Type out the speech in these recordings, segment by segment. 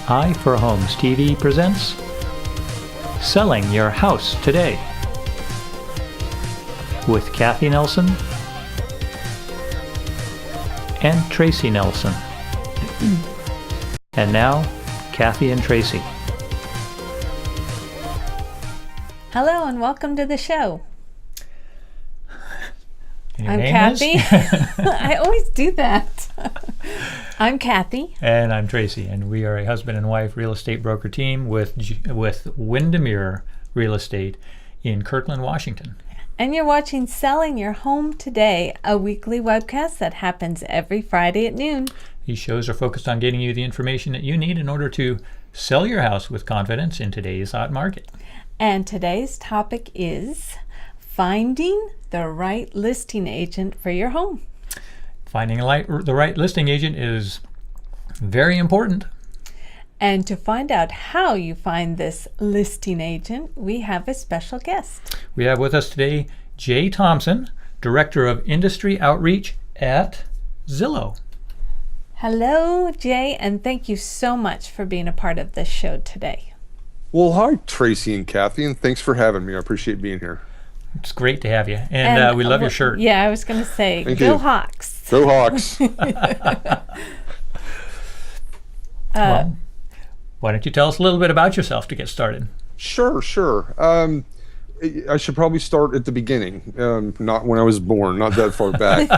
I for Homes TV presents Selling Your House Today with Kathy Nelson and Tracy Nelson. And now, Kathy and Tracy. Hello and welcome to the show. Your I'm name Kathy. is? I always do that. I'm Kathy. And I'm Tracy, and we are a husband and wife real estate broker team with Windermere Real Estate in Kirkland, Washington. And you're watching Selling Your Home Today, a weekly webcast that happens every Friday at noon. These shows are focused on getting you the information that you need in order to sell your house with confidence in today's hot market. And today's topic is finding the right listing agent for your home. Finding the right listing agent is very important. And to find out how you find this listing agent, we have a special guest. We have with us today Jay Thompson, Director of Industry Outreach at Zillow. Hello, Jay, and thank you so much for being a part of this show today. Well, hi, Tracy and Kathy, and thanks for having me. I appreciate being here. It's great to have you, and we love your shirt. Yeah, I was going to say, Thank go you. Hawks. Go Hawks. Well, why don't you tell us a little bit about yourself to get started? Sure. I should probably start at the beginning, not when I was born, not that far back.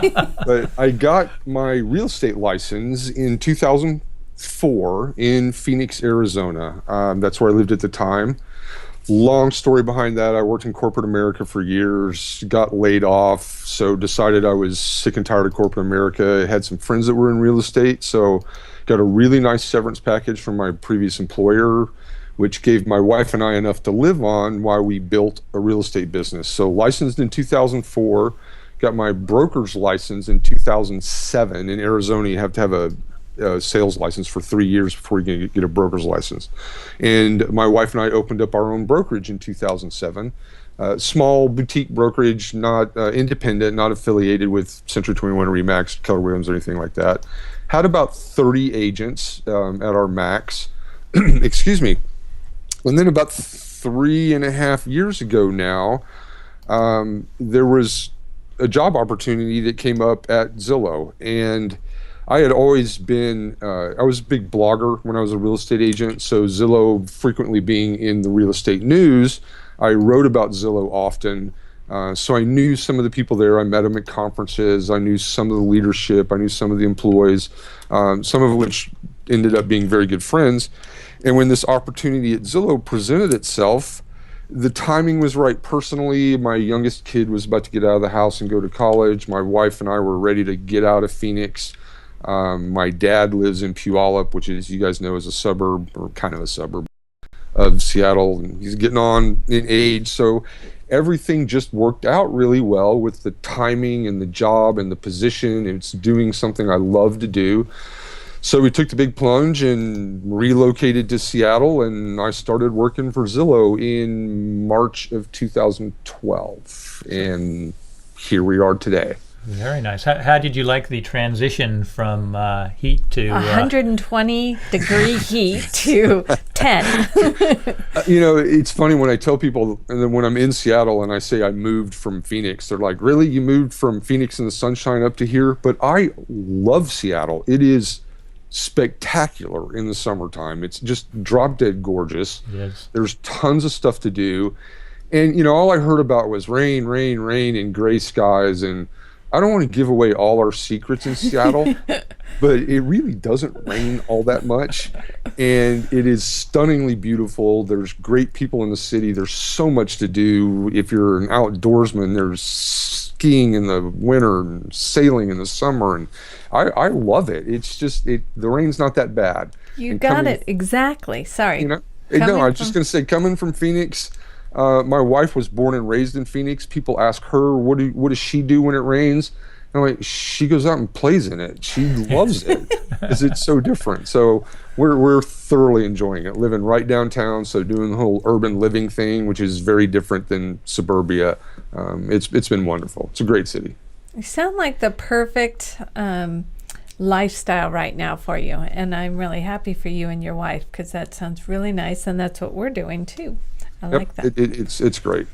But I got my real estate license in 2004 in Phoenix, Arizona. That's where I lived at the time. Long story behind that. I worked in corporate America for years, got laid off, so decided I was sick and tired of corporate America. I had some friends that were in real estate, so got a really nice severance package from my previous employer, which gave my wife and I enough to live on while we built a real estate business. So licensed in 2004, got my broker's license in 2007. In Arizona, you have to have a sales license for 3 years before you can get a broker's license. And my wife and I opened up our own brokerage in 2007. Small boutique brokerage, not independent, not affiliated with Century 21 Remax, Keller Williams, or anything like that. Had about 30 agents at our max. Excuse me. And then about 3.5 years ago now, there was a job opportunity that came up at Zillow. And I had always been, I was a big blogger when I was a real estate agent. So Zillow frequently being in the real estate news, I wrote about Zillow often. So I knew some of the people there. I met them at conferences. I knew some of the leadership. I knew some of the employees, some of which ended up being very good friends. And when this opportunity at Zillow presented itself, the timing was right. Personally, my youngest kid was about to get out of the house and go to college. My wife and I were ready to get out of Phoenix. My dad lives in Puyallup, which, is, you guys know, is a suburb, or kind of a suburb of Seattle, and he's getting on in age. So everything just worked out really well with the timing and the job and the position. It's doing something I love to do. So we took the big plunge and relocated to Seattle, and I started working for Zillow in March of 2012. And here we are today. Very nice. How did you like the transition from heat to 120 degree heat to 10. It's funny when I tell people, and then when I'm in Seattle and I say I moved from Phoenix, they're like, really? You moved from Phoenix in the sunshine up to here? But I love Seattle. It is spectacular in the summertime. It's just drop dead gorgeous. Yes. There's tons of stuff to do. And, all I heard about was rain, and gray skies. And I don't want to give away all our secrets in Seattle, but it really doesn't rain all that much. And it is stunningly beautiful. There's great people in the city. There's so much to do. If you're an outdoorsman, there's skiing in the winter and sailing in the summer. And I love it. It's just, the rain's not that bad. You got it. Exactly. Sorry. No, I was just going to say, coming from Phoenix, my wife was born and raised in Phoenix. People ask her, what does she do when it rains? And I'm like, she goes out and plays in it. She loves it because it's so different. So we're thoroughly enjoying it, living right downtown. So doing the whole urban living thing, which is very different than suburbia. It's been wonderful. It's a great city. You sound like the perfect lifestyle right now for you. And I'm really happy for you and your wife, because that sounds really nice, and that's what we're doing too. I like that. It's great.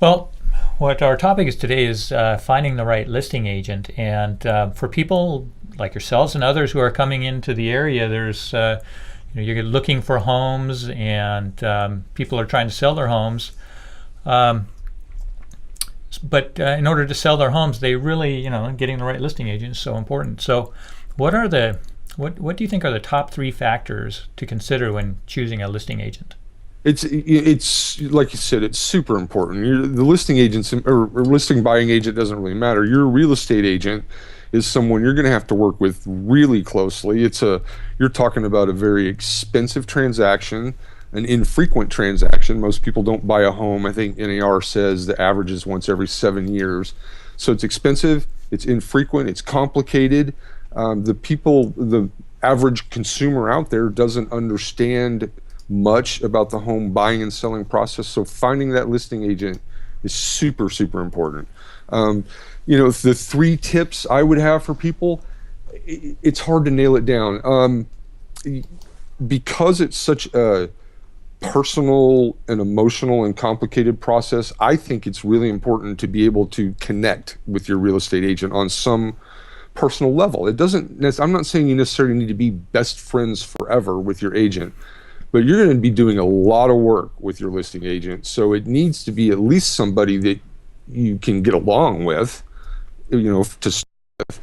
Well, what our topic is today is finding the right listing agent. And for people like yourselves and others who are coming into the area, there's you're looking for homes, and people are trying to sell their homes. But in order to sell their homes, they really, getting the right listing agent is so important. So what do you think are the top 3 factors to consider when choosing a listing agent? It's like you said, it's super important. The listing agents or listing buying agent doesn't really matter. Your real estate agent is someone you're going to have to work with really closely. You're talking about a very expensive transaction, an infrequent transaction. Most people don't buy a home. I think NAR says the average is once every 7 years. So it's expensive, it's infrequent, it's complicated. The average consumer out there doesn't understand much about the home buying and selling process. So finding that listing agent is super, super important. The 3 tips I would have for people, it's hard to nail it down. Because it's such a personal and emotional and complicated process, I think it's really important to be able to connect with your real estate agent on some personal level. I'm not saying you necessarily need to be best friends forever with your agent, but you're going to be doing a lot of work with your listing agent. So it needs to be at least somebody that you can get along with, to start with.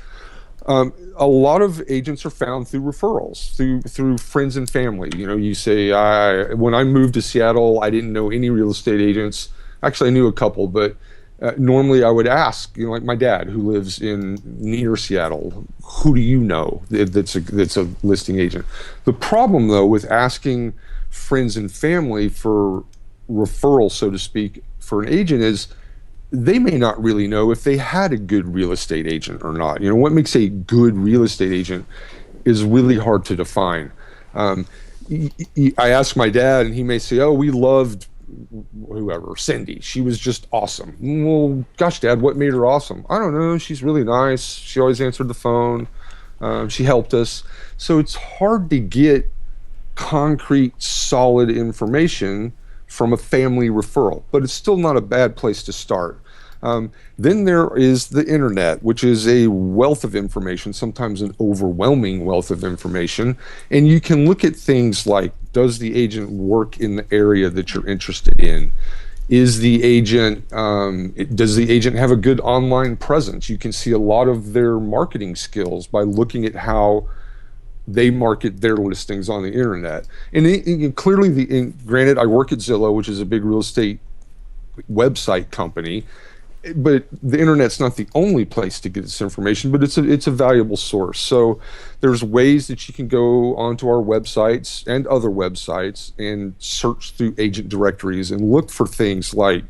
A lot of agents are found through referrals, through friends and family. You say, when I moved to Seattle, I didn't know any real estate agents. Actually, I knew a couple, but normally I would ask, like my dad who lives near Seattle, who do you know that's a listing agent? The problem, though, with asking friends and family for referral, so to speak, for an agent is they may not really know if they had a good real estate agent or not. What makes a good real estate agent is really hard to define. I asked my dad, and he may say, "Oh, we loved whoever, Cindy. She was just awesome." Well, gosh, Dad, what made her awesome? I don't know. She's really nice. She always answered the phone. She helped us. So it's hard to get concrete, solid information from a family referral, but it's still not a bad place to start. Then there is the internet, which is a wealth of information, sometimes an overwhelming wealth of information. And you can look at things like, does the agent work in the area that you're interested in? Does the agent have a good online presence? You can see a lot of their marketing skills by looking at how they market their listings on the internet. And clearly, granted, I work at Zillow, which is a big real estate website company, but the internet's not the only place to get this information, but it's a valuable source. So there's ways that you can go onto our websites and other websites and search through agent directories and look for things like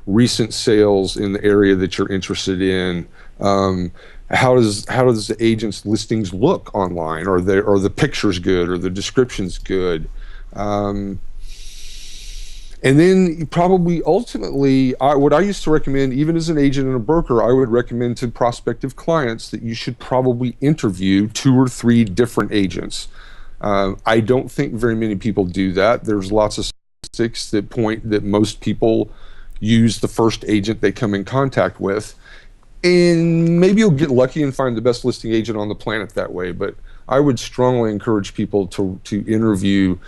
recent sales in the area that you're interested in. How does the agent's listings look online? Are the pictures good? Are the descriptions good? And then probably ultimately, what I used to recommend, even as an agent and a broker, I would recommend to prospective clients that you should probably interview 2 or 3 different agents. I don't think very many people do that. There's lots of statistics that point that most people use the first agent they come in contact with. And maybe you'll get lucky and find the best listing agent on the planet that way. But I would strongly encourage people to interview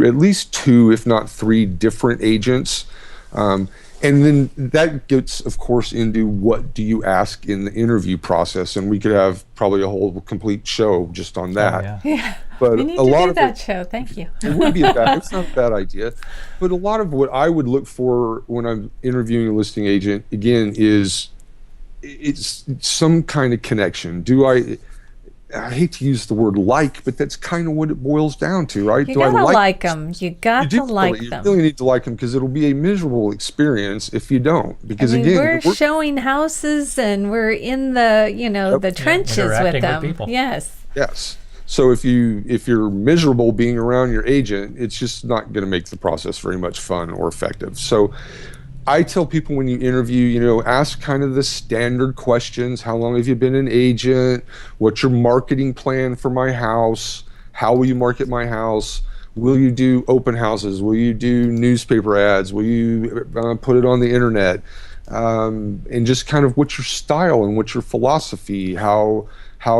at least 2, if not 3 different agents. And then that gets, of course, into what do you ask in the interview process. And we could have probably a whole complete show just on that. Oh, Yeah. But we need a to lot do of that show. Thank you. It would be it's not a bad idea. But a lot of what I would look for when I'm interviewing a listing agent, again, is it's some kind of connection. I hate to use the word like, but that's kind of what it boils down to, right? You gotta like them. You got to like them. You really need to like them, because it'll be a miserable experience if you don't. Because again, we're showing houses and we're in the the trenches with them. With people. Yes. So if you're miserable being around your agent, it's just not going to make the process very much fun or effective. So I tell people when you interview, ask kind of the standard questions. How long have you been an agent? What's your marketing plan for my house? How will you market my house? Will you do open houses? Will you do newspaper ads? Will you put it on the internet? And just kind of what's your style and what's your philosophy? How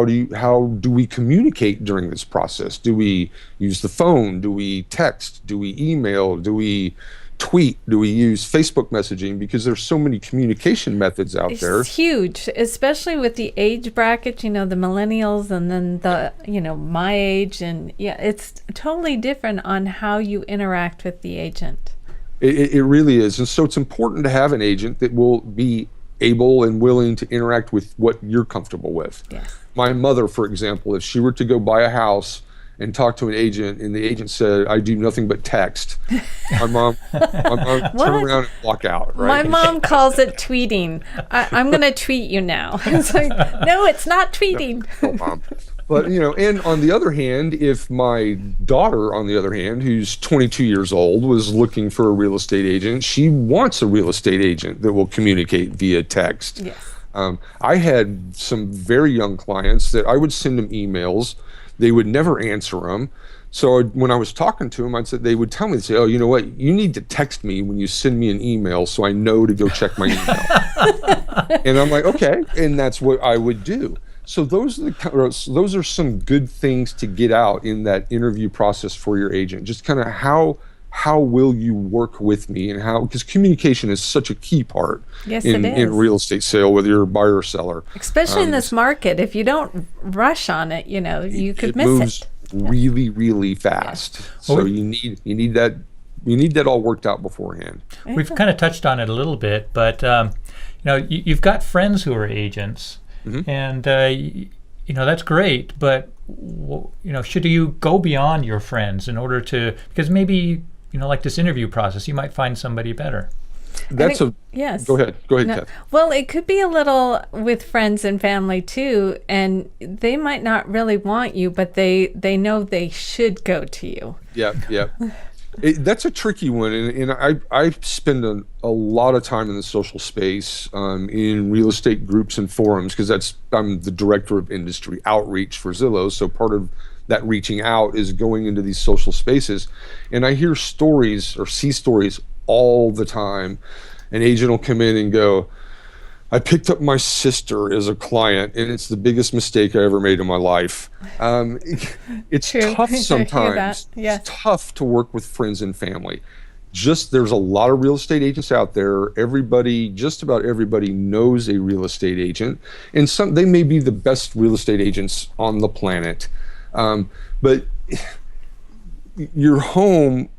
do we communicate during this process? Do we use the phone? Do we text? Do we email? Do we tweet? Do we use Facebook messaging? Because there's so many communication methods out there. It's huge, especially with the age bracket, the millennials and then the, my age. And yeah, it's totally different on how you interact with the agent. It really is. And so it's important to have an agent that will be able and willing to interact with what you're comfortable with. Yes. My mother, for example, if she were to go buy a house and talk to an agent and the agent said, I do nothing but text, my mom turn around and walk out, right? My mom calls it tweeting. I'm going to tweet you now. It's like, no, it's not tweeting. No, Mom. But, and on the other hand, if my daughter, on the other hand, who's 22 years old, was looking for a real estate agent, she wants a real estate agent that will communicate via text. Yes. I had some very young clients that I would send them emails. They would never answer them. So when I was talking to them, they would tell me, they'd say, oh, you know what? You need to text me when you send me an email so I know to go check my email. And I'm like, okay. And that's what I would do. So those are some good things to get out in that interview process for your agent. Just kind of how will you work with me, and because communication is such a key part in real estate sale, whether you're a buyer or seller. Especially in this market, if you don't rush on it, you could miss it. It moves really, really fast. Yeah. So you need that all worked out beforehand. We've kind of touched on it a little bit, but you've got friends who are agents. Mm-hmm. And that's great, but should you go beyond your friends in order to, because maybe like this interview process, you might find somebody better. Yes. Go ahead, Kath. Well, it could be a little with friends and family too, and they might not really want you, but they know they should go to you. Yeah. That's a tricky one, and I spend a lot of time in the social space, in real estate groups and forums, because I'm the director of industry outreach for Zillow, so part of that reaching out is going into these social spaces, and I hear stories or see stories all the time. An agent will come in and go, I picked up my sister as a client, and it's the biggest mistake I ever made in my life. It's True. tough sometimes. Yeah. It's tough to work with friends and family. There's a lot of real estate agents out there. Just about everybody knows a real estate agent, and they may be the best real estate agents on the planet. But your home,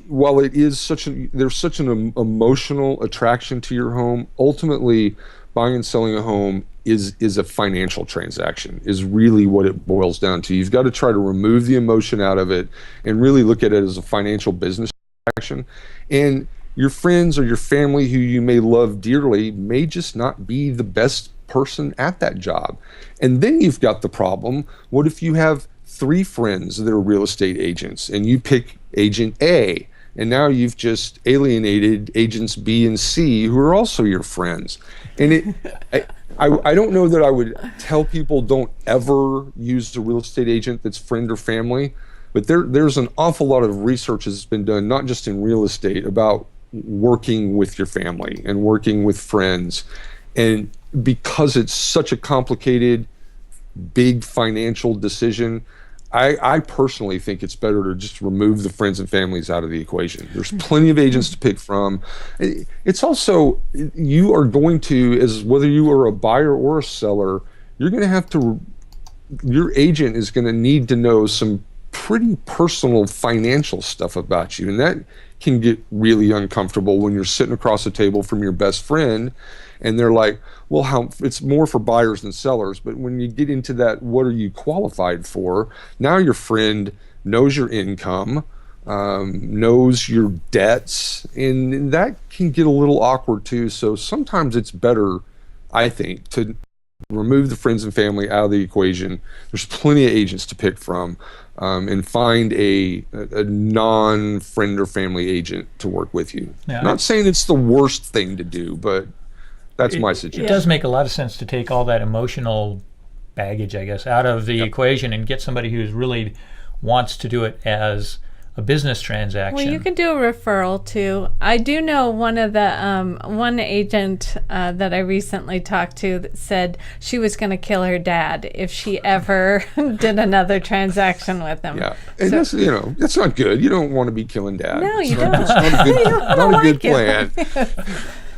while there's such an emotional attraction to your home, ultimately buying and selling a home is a financial transaction, is really what it boils down to. You've got to try to remove the emotion out of it and really look at it as a financial business transaction. And your friends or your family who you may love dearly may just not be the best person at that job. And then you've got the problem, what if you have 3 friends that are real estate agents and you pick agent A, and now you've just alienated agents B and C who are also your friends. And I don't know that I would tell people don't ever use a real estate agent that's friend or family, but there's an awful lot of research that's been done, not just in real estate, about working with your family and working with friends. And because it's such a complicated, big financial decision, I personally think it's better to just remove the friends and families out of the equation. There's plenty of agents to pick from. It's also, you are going to, as whether you are a buyer or a seller, you're going to have to, your agent is going to need to know some pretty personal financial stuff about you. And that can get really uncomfortable when you're sitting across the table from your best friend and they're like, well, it's more for buyers than sellers. But when you get into that, what are you qualified for? Now your friend knows your income, knows your debts, and that can get a little awkward too. So sometimes it's better, I think, to remove the friends and family out of the equation. There's plenty of agents to pick from, and find a non-friend or family agent to work with you. Yeah. Not saying it's the worst thing to do, but that's my It suggestion. does make a lot of sense to take all that emotional baggage, I guess, out of the equation and get somebody who really wants to do it as a business transaction. Well, you can do a referral too. I do know one of the one agent that I recently talked to that said she was going to kill her dad if she ever did another transaction with him. Yeah, and that's that's not good. You don't want to be killing dad. No, you It's don't. not a good, You don't not a good like it. plan.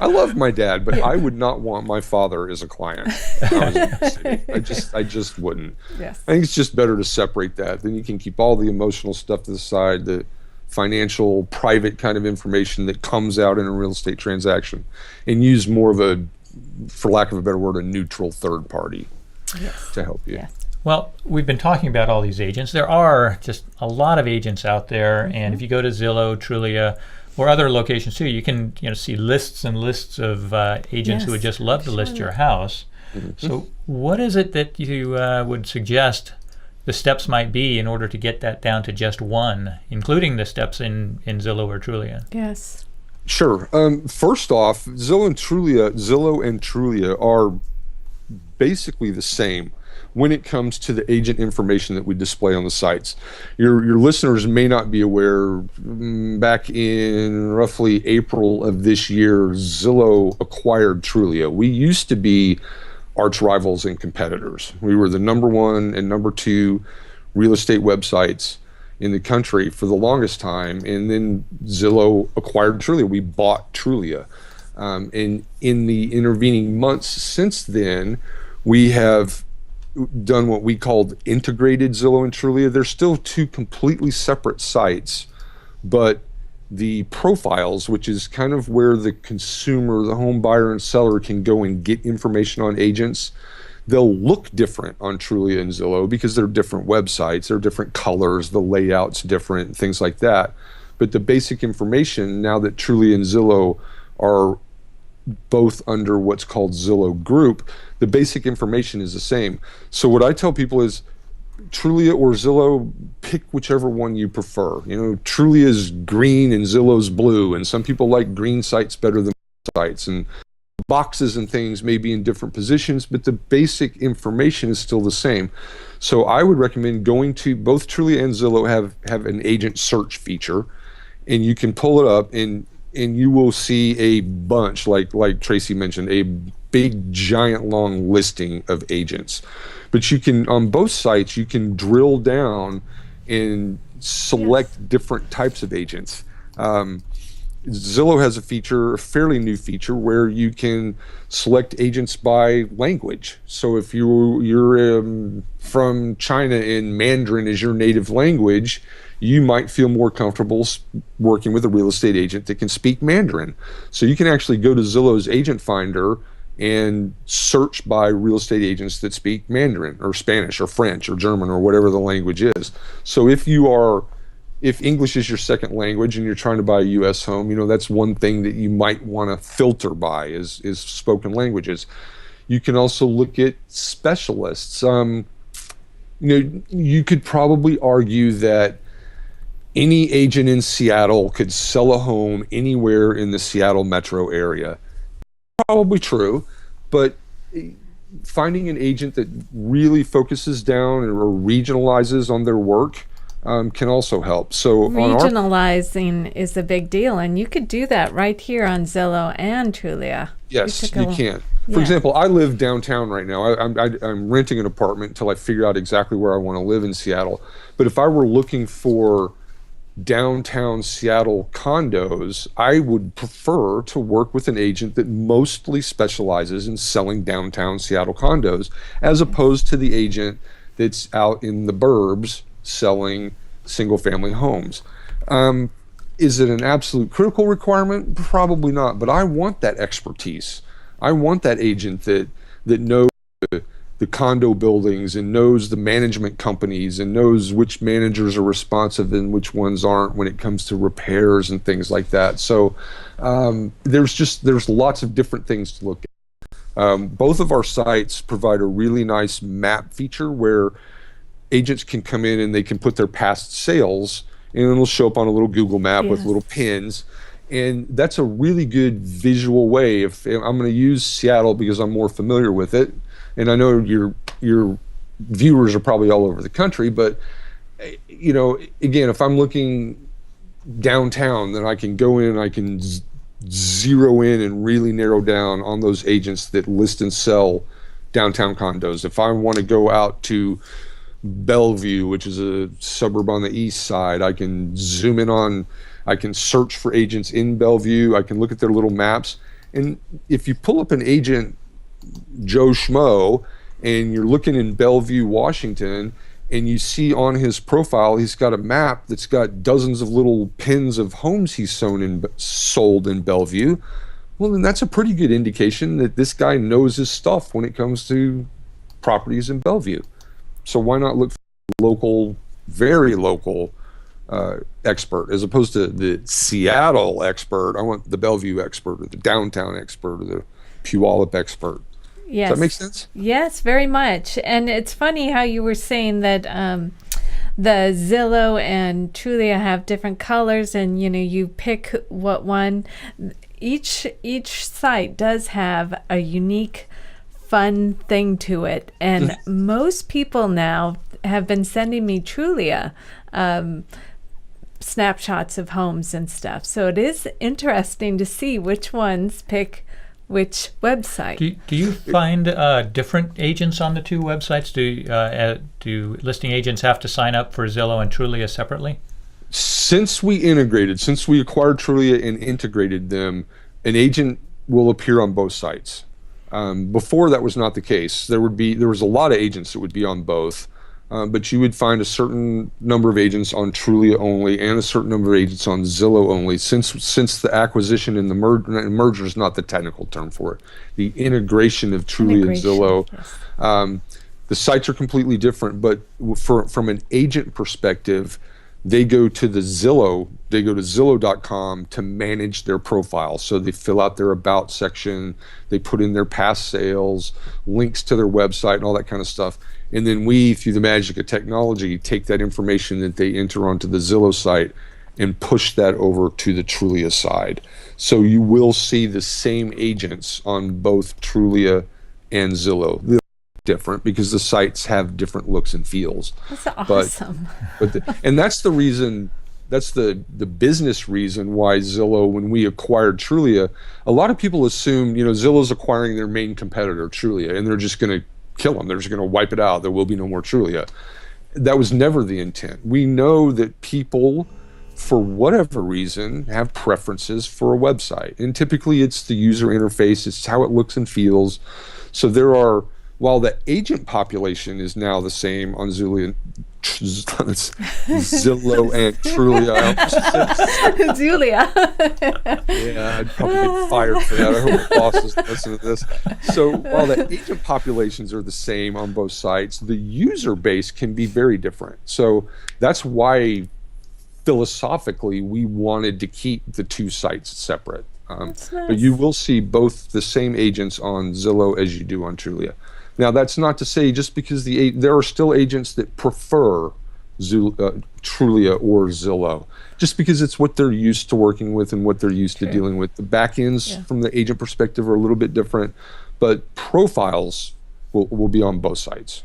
I love my dad, but I would not want my father as a client. I was in the city. I just wouldn't. Yes. I think it's just better to separate that. Then you can keep all the emotional stuff to the side, the financial, private kind of information that comes out in a real estate transaction, and use more of a, for lack of a better word, a neutral third party to help you. Yes. Well, we've been talking about all these agents. There are just a lot of agents out there, and if you go to Zillow, Trulia, or other locations too, you can see lists and lists of agents who would just love to list your house. So what is it that you would suggest the steps might be in order to get that down to just one, including the steps in Zillow or Trulia? Yes. Sure. First off, Zillow and Trulia are basically the same when it comes to the agent information that we display on the sites. Your listeners may not be aware, back in roughly April of this year, Zillow acquired Trulia. We used to be arch rivals and competitors. We were the number one and number two real estate websites in the country for the longest time, and then Zillow acquired Trulia. We bought Trulia. And in the intervening months since then, we have done what we called integrated Zillow and Trulia. They're still two completely separate sites, but the profiles, which is kind of where the consumer, the home buyer and seller, can go and get information on agents, they'll look different on Trulia and Zillow because they're different websites, they're different colors, the layout's different, things like that. But the basic information, now that Trulia and Zillow are both under what's called Zillow Group, the basic information is the same. So what I tell people is, Trulia or Zillow, pick whichever one you prefer. Trulia's green and Zillow's blue, and some people like green sites better than sites, and boxes and things may be in different positions, but the basic information is still the same. So I would recommend going to both Trulia and Zillow have an agent search feature, and you can pull it up and you will see a bunch, like Tracy mentioned, a big giant long listing of agents. But you can, on both sites, you can drill down and select different types of agents. Zillow has a feature, a fairly new feature, where you can select agents by language. So if you're from China and Mandarin is your native language, you might feel more comfortable working with a real estate agent that can speak Mandarin. So you can actually go to Zillow's agent finder and search by real estate agents that speak Mandarin or Spanish or French or German or whatever the language is. So if English is your second language and you're trying to buy a U.S. home, that's one thing that you might want to filter by is spoken languages. You can also look at specialists. You could probably argue that any agent in Seattle could sell a home anywhere in the Seattle metro area. Probably true, but finding an agent that really focuses down or regionalizes on their work can also help. So regionalizing is a big deal, and you could do that right here on Zillow and Trulia. Yes, you can. For example, I live downtown right now. I'm renting an apartment until I figure out exactly where I want to live in Seattle. But if I were looking for downtown Seattle condos, I would prefer to work with an agent that mostly specializes in selling downtown Seattle condos, as opposed to the agent that's out in the burbs selling single family homes. Is it an absolute critical requirement? Probably not, but I want that expertise. I want that agent that knows the condo buildings and knows the management companies and knows which managers are responsive and which ones aren't when it comes to repairs and things like that. So there's lots of different things to look at. Both of our sites provide a really nice map feature where agents can come in and they can put their past sales, and it'll show up on a little Google map with little pins. And that's a really good visual way. If I'm going to use Seattle because I'm more familiar with it, and I know your viewers are probably all over the country, but again, if I'm looking downtown, then I can go in and I can zero in and really narrow down on those agents that list and sell downtown condos. If I want to go out to Bellevue, which is a suburb on the east side, I can zoom in on, I can search for agents in Bellevue, I can look at their little maps. And if you pull up an agent, Joe Schmo, and you're looking in Bellevue, Washington, and you see on his profile, he's got a map that's got dozens of little pins of homes he's sold in Bellevue, well, then that's a pretty good indication that this guy knows his stuff when it comes to properties in Bellevue. So why not look for a local, very local expert, as opposed to the Seattle expert? I want the Bellevue expert, or the downtown expert, or the Puyallup expert. Yes. Does that make sense? Yes, very much. And it's funny how you were saying that the Zillow and Trulia have different colors, and you pick what one. Each site does have a unique, fun thing to it, and most people now have been sending me Trulia snapshots of homes and stuff. So it is interesting to see which ones pick which website. Do you find different agents on the two websites? Do listing agents have to sign up for Zillow and Trulia separately? Since we acquired Trulia and integrated them, an agent will appear on both sites. Before that was not the case. There was a lot of agents that would be on both, but you would find a certain number of agents on Trulia only and a certain number of agents on Zillow only. Since the acquisition and the merger is not the technical term for it, the integration of Trulia and Zillow, yes. The sites are completely different. But from an agent perspective, they go to Zillow.com to manage their profile. So they fill out their about section, they put in their past sales, links to their website, and all that kind of stuff. And then we, through the magic of technology, take that information that they enter onto the Zillow site and push that over to the Trulia side. So you will see the same agents on both Trulia and Zillow. They're different because the sites have different looks and feels. That's awesome. And that's the reason, that's the business reason why Zillow, when we acquired Trulia, a lot of people assume, Zillow's acquiring their main competitor, Trulia, and they're just going to kill them. They're just going to wipe it out. There will be no more Trulia. That was never the intent. We know that people, for whatever reason, have preferences for a website. And typically it's the user interface, it's how it looks and feels. So while the agent population is now the same on Zillow and Trulia. Julia. Yeah, I'd probably get fired for that. I hope my boss is listening to this. So while the agent populations are the same on both sites, the user base can be very different. So that's why philosophically we wanted to keep the two sites separate. That's nice. But you will see both the same agents on Zillow as you do on Trulia. Now, that's not to say just because there are still agents that prefer Trulia or Zillow, just because it's what they're used to working with and what they're used to dealing with. The back ends from the agent perspective are a little bit different, but profiles will be on both sites.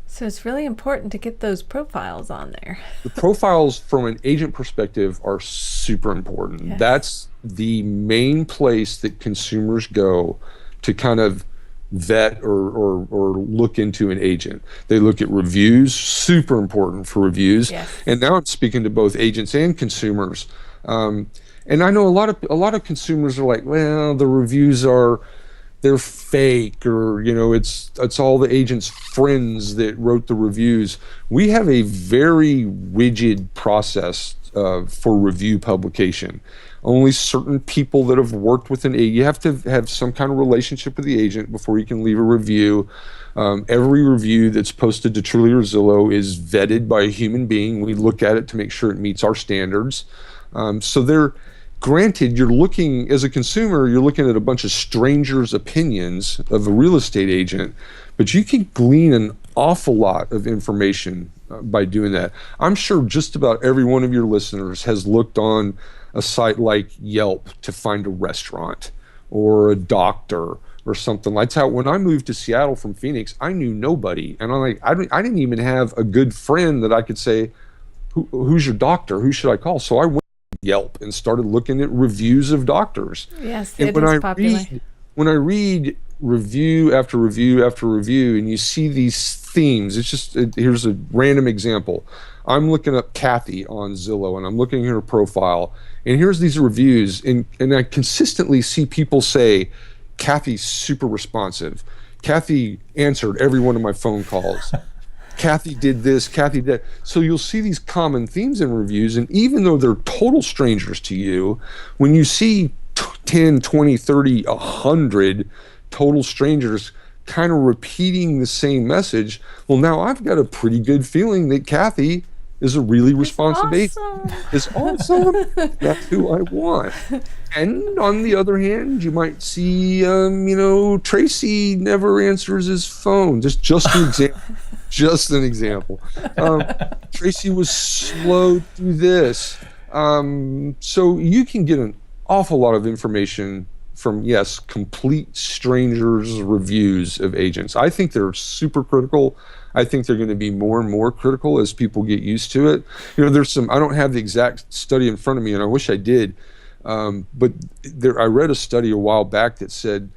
So it's really important to get those profiles on there. The profiles from an agent perspective are super important. Yes. That's the main place that consumers go to kind of vet or look into an agent. They look at reviews, super important for reviews. Yes. And now I'm speaking to both agents and consumers. And I know a lot of consumers are like, well, the reviews they're fake, or it's all the agents' friends that wrote the reviews. We have a very rigid process for review publication. Only certain people that have worked with an agent, you have to have some kind of relationship with the agent before you can leave a review. Every review that's posted to Trulia or Zillow is vetted by a human being. We look at it to make sure it meets our standards. So Granted, you're looking, as a consumer, you're looking at a bunch of strangers' opinions of a real estate agent, but you can glean an awful lot of information by doing that. I'm sure just about every one of your listeners has looked on a site like Yelp to find a restaurant or a doctor or something. That's how, when I moved to Seattle from Phoenix, I knew nobody. And I didn't even have a good friend that I could say, who's your doctor? Who should I call? So I went to Yelp and started looking at reviews of doctors. Yes, and it is popular. When I read review after review after review, and you see these themes, here's a random example. I'm looking up Kathy on Zillow, and I'm looking at her profile, and here's these reviews, and I consistently see people say, Kathy's super responsive. Kathy answered every one of my phone calls. Kathy did this, Kathy did. So you'll see these common themes in reviews, and even though they're total strangers to you, when you see 10, 20, 30, 100 total strangers kind of repeating the same message, well, now I've got a pretty good feeling that Kathy is a really responsive agent. Is awesome. That's who I want. And on the other hand, you might see, Tracy never answers his phone. Just an example. Just an example. Tracy was slow to do this. So you can get an awful lot of information from, yes, complete strangers' reviews of agents. I think they're super critical. I think they're going to be more and more critical as people get used to it. There's I don't have the exact study in front of me, and I wish I did, but I read a study a while back that said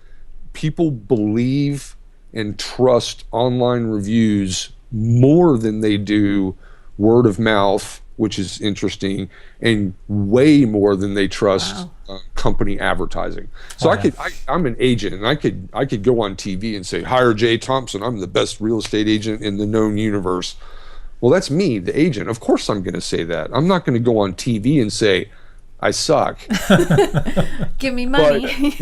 people believe and trust online reviews more than they do word of mouth, which is interesting, and way more than they trust company advertising. So I'm an agent, and I could go on TV and say, hire Thompson. I'm the best real estate agent in the known universe. Well, that's me, the agent. Of course I'm going to say that. I'm not going to go on TV and say, I suck. Give me money.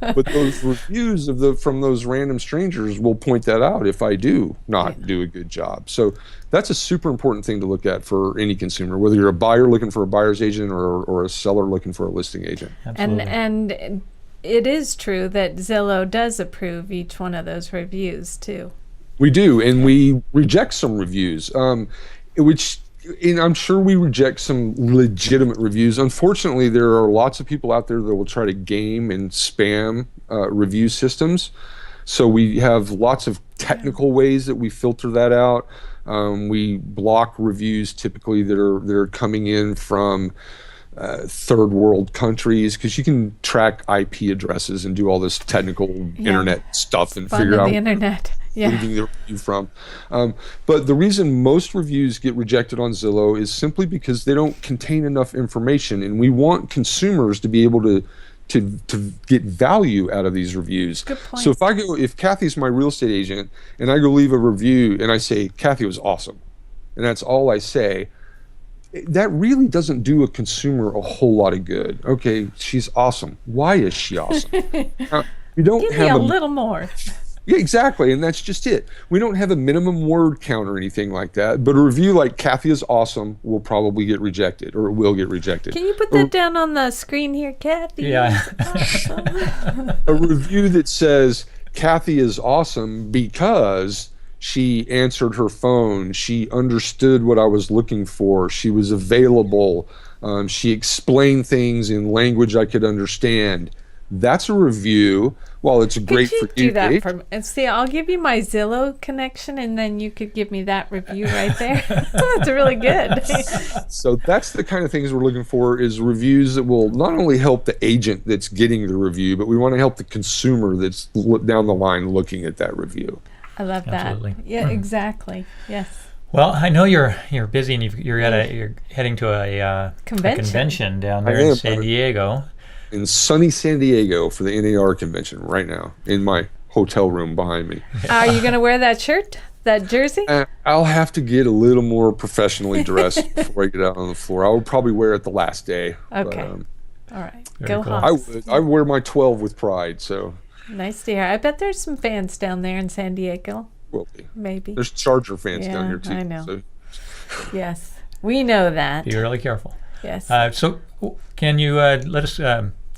But those reviews from those random strangers will point that out if I do not do a good job. So that's a super important thing to look at for any consumer, whether you're a buyer looking for a buyer's agent or a seller looking for a listing agent. Absolutely. And it is true that Zillow does approve each one of those reviews too. We do, and we reject some reviews, and I'm sure we reject some legitimate reviews. Unfortunately, there are lots of people out there that will try to game and spam review systems. So we have lots of technical ways that we filter that out. We block reviews typically that are coming in from third world countries, because you can track IP addresses and do all this technical internet stuff and figure out the internet. Reading the review from. But the reason most reviews get rejected on Zillow is simply because they don't contain enough information, and we want consumers to be able to get value out of these reviews. Good point. So if Kathy's my real estate agent and I go leave a review and I say, Kathy was awesome, and that's all I say, that really doesn't do a consumer a whole lot of good. Okay, she's awesome. Why is she awesome? You don't Give me a little more. Yeah, exactly, and that's just it. We don't have a minimum word count or anything like that, but a review like Kathy is awesome will probably get rejected, or it will get rejected. Can you put that down on the screen here, Kathy? Yeah. Awesome. A review that says Kathy is awesome because she answered her phone, she understood what I was looking for, she was available, she explained things in language I could understand. That's a review. Well, it's great for you. Could you do that for me? See, I'll give you my Zillow connection, and then you could give me that review right there. That's really good. So that's the kind of things we're looking for, is reviews that will not only help the agent that's getting the review, but we want to help the consumer that's down the line looking at that review. I love that. Absolutely. Yeah, exactly. Yes. Well, I know you're busy, and you're heading to a convention down there in San Diego. In sunny San Diego for the NAR convention right now, in my hotel room behind me. Are you going to wear that shirt, that jersey? I'll have to get a little more professionally dressed before I get out on the floor. I would probably wear it the last day. Okay. All right. Go cool. Hawks. I wear my 12 with pride. So nice to hear. I bet there's some fans down there in San Diego. Will be. Maybe. There's Charger fans down here too. I know. So. Yes, we know that. Be really careful. Yes. So can you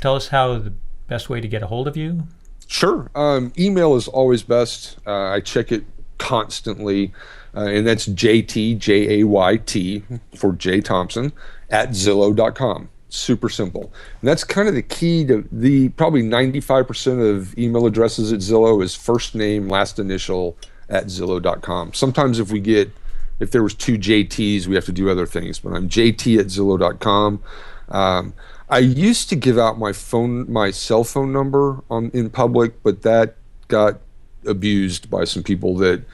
tell us how the best way to get a hold of you? Sure. Email is always best. I check it constantly, and that's jayt, Jayt, for J Thompson, at Zillow.com. Super simple. And that's kind of the key to probably 95% of email addresses at Zillow is first name, last initial at Zillow.com. Sometimes if there was two JTs, we have to do other things, but I'm jayt at Zillow.com. I used to give out my cell phone number in public, but that got abused by some people that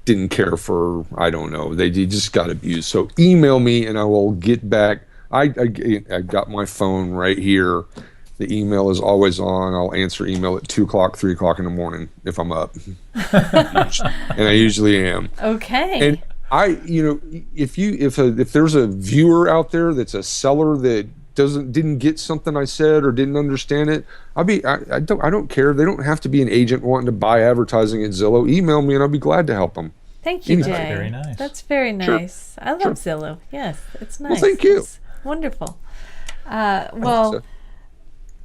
didn't care for, I don't know, they just got abused. So email me and I will get back. I got my phone right here. The email is always on. I'll answer email at 2 o'clock, 3 o'clock in the morning if I'm up. And I usually am. Okay. And if there's a viewer out there that's a seller that didn't get something I said or didn't understand it, I don't care. They don't have to be an agent wanting to buy advertising at Zillow. Email me and I'll be glad to help them. Thank you, Jay. That's very nice. That's very nice. Sure. I love Zillow. Yes, it's nice. Well, thank you. It's wonderful. Well,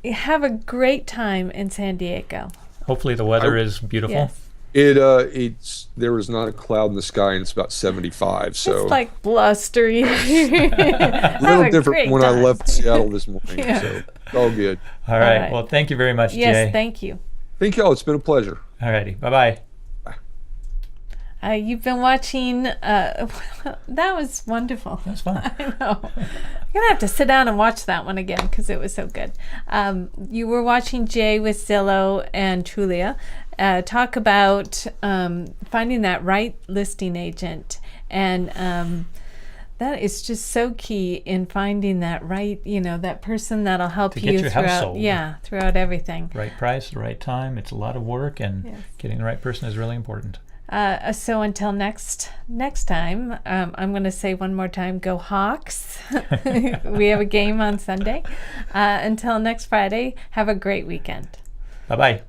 have a great time in San Diego. Hopefully the weather is beautiful. Yes. There is not a cloud in the sky and it's about 75. So it's like blustery. a little different when I left Seattle this morning. Yeah. So it's all good. All right. Well, thank you very much, Jay. Yes, thank you. Thank y'all. It's been a pleasure. All righty. Bye-bye. You've been watching, that was wonderful. That was fun. I know. I'm going to have to sit down and watch that one again because it was so good. You were watching Jay with Zillow and Trulia talk about finding that right listing agent. And that is just so key in finding that right, that person that'll help To you get your house sold. throughout everything. Right price, the right time. It's a lot of work, and getting the right person is really important. So until next time, I'm going to say one more time, go Hawks. We have a game on Sunday. Until next Friday, have a great weekend. Bye-bye.